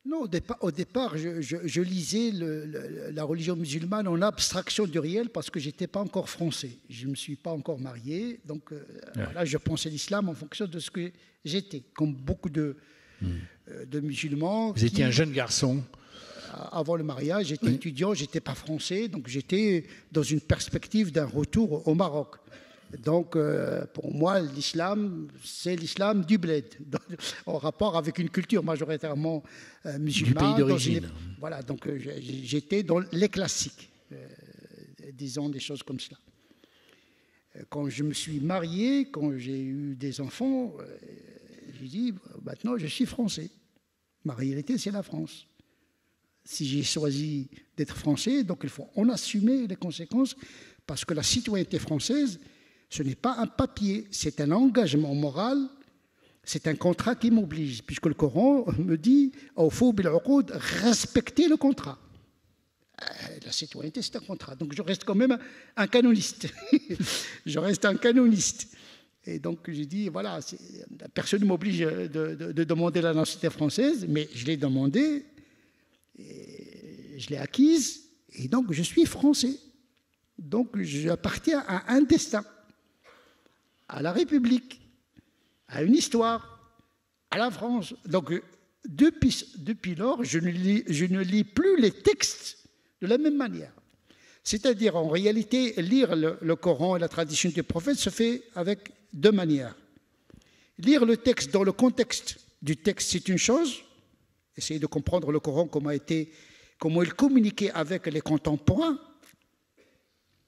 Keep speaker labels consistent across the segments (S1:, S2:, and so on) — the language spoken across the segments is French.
S1: Non, au départ je lisais la religion musulmane en abstraction du réel parce que je n'étais pas encore français. Je ne me suis pas encore marié. Donc voilà, je pensais l'islam en fonction de ce que j'étais, comme beaucoup de musulmans.
S2: Vous étiez un jeune garçon.
S1: Avant le mariage, j'étais étudiant, je n'étais pas français, donc j'étais dans une perspective d'un retour au Maroc. Donc, pour moi, l'islam, c'est l'islam du bled, en rapport avec une culture majoritairement musulmane.
S2: Du pays d'origine.
S1: Voilà, donc j'étais dans les classiques, disons des choses comme cela. Quand je me suis marié, quand j'ai eu des enfants, j'ai dit, maintenant je suis français. Ma réalité, c'est la France. Si j'ai choisi d'être français, donc il faut en assumer les conséquences, parce que la citoyenneté française, ce n'est pas un papier, c'est un engagement moral, c'est un contrat qui m'oblige, puisque le Coran me dit « Awfu bil uqud » respecter le contrat. La citoyenneté, c'est un contrat. Donc je reste quand même un canoniste. Je reste un canoniste. Et donc j'ai dit, voilà, personne ne m'oblige de demander la nationalité française, mais je l'ai demandé, et je l'ai acquise, et donc je suis français. Donc j'appartiens à un destin, à la République, à une histoire, à la France. Donc depuis lors, je ne lis plus les textes de la même manière. C'est-à-dire, en réalité, lire le Coran et la tradition du prophète se fait avec deux manières. Lire le texte dans le contexte du texte, c'est une chose. Essayer de comprendre le Coran, comment il communiquait avec les contemporains,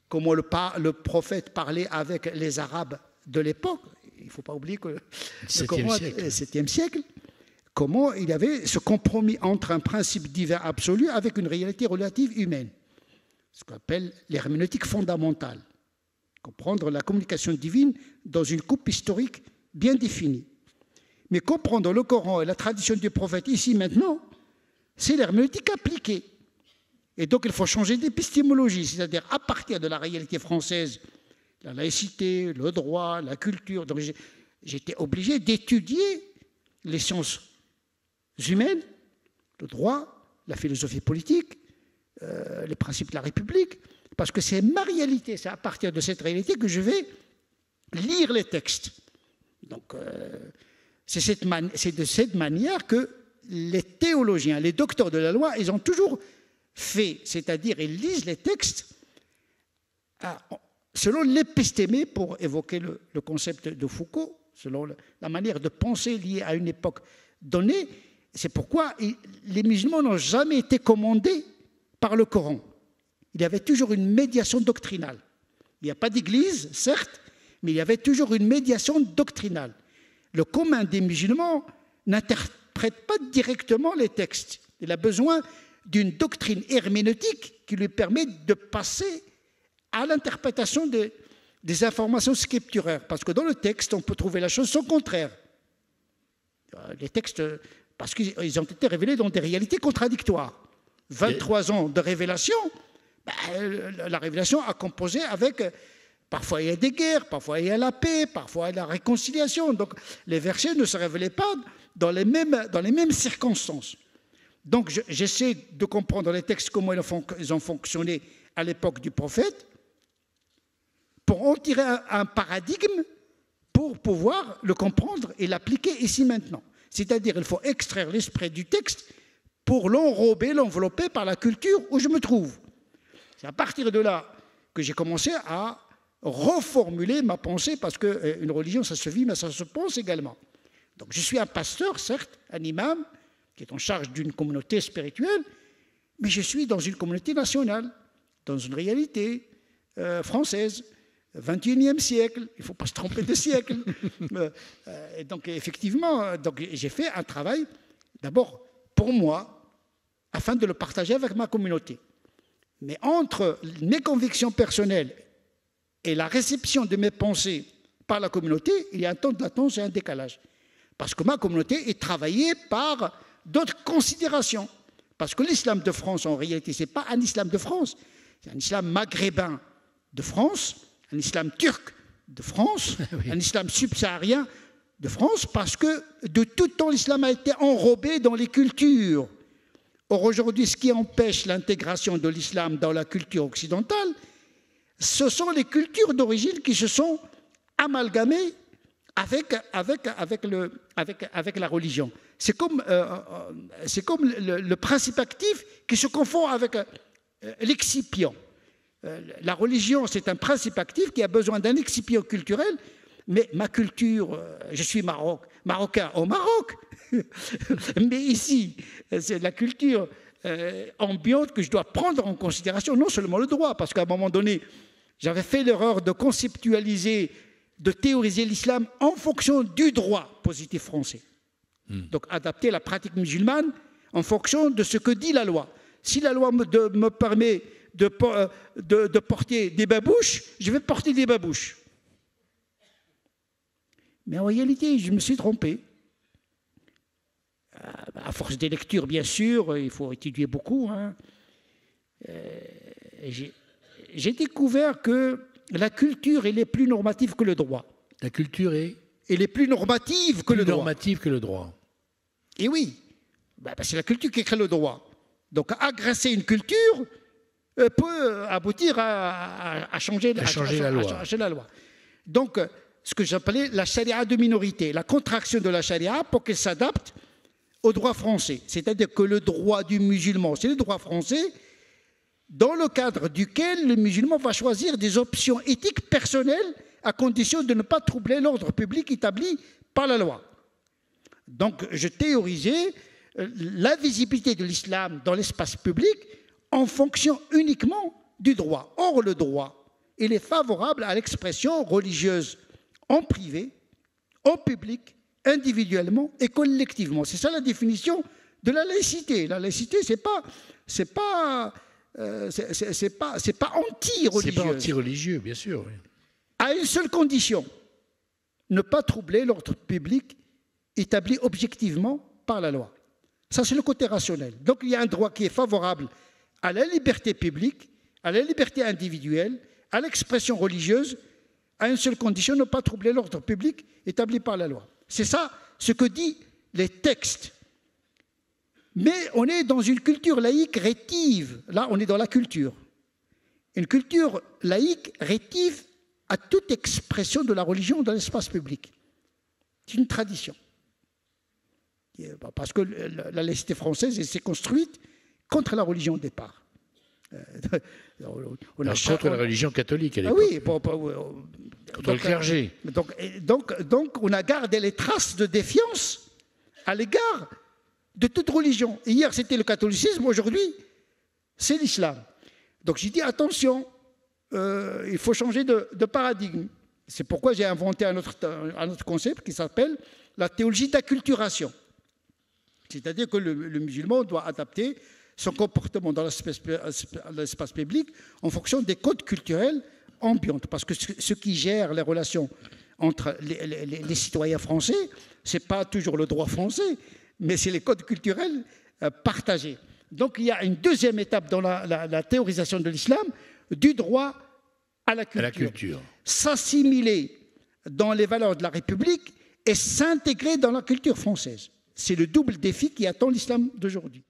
S1: comment le prophète parlait avec les Arabes de l'époque. Il ne faut pas oublier que le Coran est 7e siècle. Comment il y avait ce compromis entre un principe divin absolu avec une réalité relative humaine. Ce qu'on appelle l'herméneutique fondamentale. Comprendre la communication divine dans une coupe historique bien définie. Mais comprendre le Coran et la tradition du prophète ici maintenant, c'est l'herméneutique appliquée. Et donc il faut changer d'épistémologie, c'est-à-dire à partir de la réalité française, la laïcité, le droit, la culture. Donc j'étais obligé d'étudier les sciences humaines, le droit, la philosophie politique, les principes de la République, parce que c'est ma réalité, c'est à partir de cette réalité que je vais lire les textes. Donc c'est de cette manière que les théologiens, les docteurs de la loi, ils ont toujours fait, c'est-à-dire ils lisent les textes selon l'épistémé, pour évoquer le concept de Foucault, selon la manière de penser liée à une époque donnée. C'est pourquoi les musulmans n'ont jamais été commandés par le Coran. Il y avait toujours une médiation doctrinale. Il n'y a pas d'église, certes, mais il y avait toujours une médiation doctrinale. Le commun des musulmans n'interprète pas directement les textes. Il a besoin d'une doctrine herméneutique qui lui permet de passer à l'interprétation des informations scripturaires. Parce que dans le texte, on peut trouver la chose son contraire. Les textes, parce qu'ils ont été révélés dans des réalités contradictoires. 23 ans de révélation, la révélation a composé avec... Parfois il y a des guerres, parfois il y a la paix, parfois il y a la réconciliation. Donc les versets ne se révélaient pas dans les mêmes circonstances. Donc j'essaie de comprendre les textes, comment ils ont fonctionné à l'époque du prophète, pour en tirer un paradigme, pour pouvoir le comprendre et l'appliquer ici maintenant. C'est-à-dire il faut extraire l'esprit du texte pour l'enrober, l'envelopper par la culture où je me trouve. C'est à partir de là que j'ai commencé à reformuler ma pensée, parce qu'une religion, ça se vit, mais ça se pense également. Donc je suis un pasteur, certes, un imam, qui est en charge d'une communauté spirituelle, mais je suis dans une communauté nationale, dans une réalité française, 21e siècle, il ne faut pas se tromper de siècle. Et donc effectivement, j'ai fait un travail, d'abord pour moi, afin de le partager avec ma communauté. Mais entre mes convictions personnelles et la réception de mes pensées par la communauté, il y a un temps de latence et un décalage. Parce que ma communauté est travaillée par d'autres considérations. Parce que l'islam de France, en réalité, ce n'est pas un islam de France, c'est un islam maghrébin de France, un islam turc de France, oui. Un islam subsaharien de France, parce que de tout temps, l'islam a été enrobé dans les cultures Or, aujourd'hui, ce qui empêche l'intégration de l'islam dans la culture occidentale, ce sont les cultures d'origine qui se sont amalgamées avec la religion. C'est comme le principe actif qui se confond avec l'excipient. La religion, c'est un principe actif qui a besoin d'un excipient culturel, mais ma culture, je suis marocain au Maroc, mais ici, c'est la culture ambiante que je dois prendre en considération, non seulement le droit, parce qu'à un moment donné, j'avais fait l'erreur de conceptualiser, de théoriser l'islam en fonction du droit positif français. Donc adapter la pratique musulmane en fonction de ce que dit la loi. Si la loi me permet de porter des babouches, je vais porter des babouches. Mais en réalité, je me suis trompé. À force des lectures, bien sûr, il faut étudier beaucoup. J'ai découvert que la culture, elle est plus normative que le droit.
S2: La culture est
S1: Elle est plus normative que le droit.
S2: normative que le droit.
S1: Et oui, c'est la culture qui crée le droit. Donc agresser une culture peut aboutir à changer la loi. Donc, ce que j'appelais la charia de minorité, la contraction de la charia pour qu'elle s'adapte au droit français. C'est-à-dire que le droit du musulman, c'est le droit français, dans le cadre duquel le musulman va choisir des options éthiques personnelles à condition de ne pas troubler l'ordre public établi par la loi. Donc, je théorisais la visibilité de l'islam dans l'espace public en fonction uniquement du droit. Or, le droit, il est favorable à l'expression religieuse en privé, en public, individuellement et collectivement. C'est ça la définition de la laïcité. La laïcité, c'est pas anti-religieux.
S2: C'est pas anti-religieux, bien sûr. Oui.
S1: À une seule condition, ne pas troubler l'ordre public établi objectivement par la loi. Ça, c'est le côté rationnel. Donc, il y a un droit qui est favorable à la liberté publique, à la liberté individuelle, à l'expression religieuse, à une seule condition, ne pas troubler l'ordre public établi par la loi. C'est ça ce que disent les textes. Mais on est dans une culture laïque rétive. Là, on est dans la culture. Une culture laïque rétive à toute expression de la religion dans l'espace public. C'est une tradition. Parce que la laïcité française s'est construite contre la religion au départ.
S2: Contre la religion catholique à l'époque.
S1: Oui,
S2: contre le clergé.
S1: Donc, on a gardé les traces de défiance à l'égard de toute religion. Hier, c'était le catholicisme, aujourd'hui, c'est l'islam. Donc, j'ai dit, attention, il faut changer de paradigme. C'est pourquoi j'ai inventé un autre concept qui s'appelle la théologie d'acculturation. C'est-à-dire que le musulman doit adapter son comportement dans l'espace public en fonction des codes culturels ambiants. Parce que ce qui gère les relations entre les citoyens français, ce n'est pas toujours le droit français, mais c'est les codes culturels partagés. Donc il y a une deuxième étape dans la théorisation de l'islam, du droit à la culture. S'assimiler dans les valeurs de la République et s'intégrer dans la culture française. C'est le double défi qui attend l'islam d'aujourd'hui.